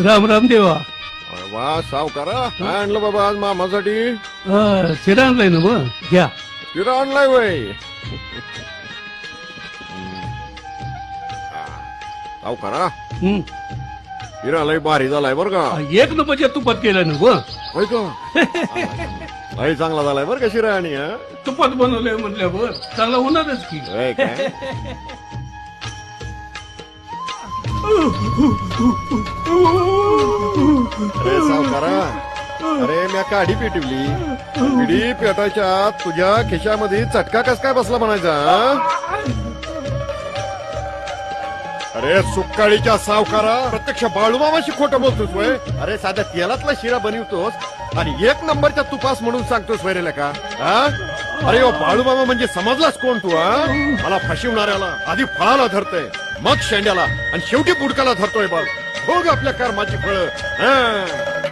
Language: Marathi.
राम राम देवा. वा सावकारा काय आणलं बाबा आज मामासाठी? शिरा आणलाय ना मग घ्या. शिरा आणलाय वय. सावकारा हं. शिरा लय भारी झालाय बर का. एक नंबरच्या तुपात केलं ना मग. होय का? लय चांगला झालाय बर का शिरा आणि हा? तुपात बनवलंय म्हटल्यावर चांगला होणारच की. होय काय? अरे सावकारा, अरे म्या काढी पेटवली. पिढी पेटायच्या आत तुझ्या खिशामध्ये चटका कस काय बसला म्हणायचा हा? अरे सुकाळीच्या सावकारा, प्रत्यक्ष बाळूमामाशी खोटं बोलतोस वय. अरे साध्या तेलातला शिरा बनवतोस आणि एक नंबरच्या तुपास म्हणून सांगतोस वैरेला का हा? अरे ओ बाळूमामा म्हणजे समजलास कोण तू हा? मला फसवणाऱ्याला आधी फळाला धरतोय, मग शेंड्याला आणि शेवटी बुडकाला धरतोय बघ. बघ आपल्या कर्माची फळं.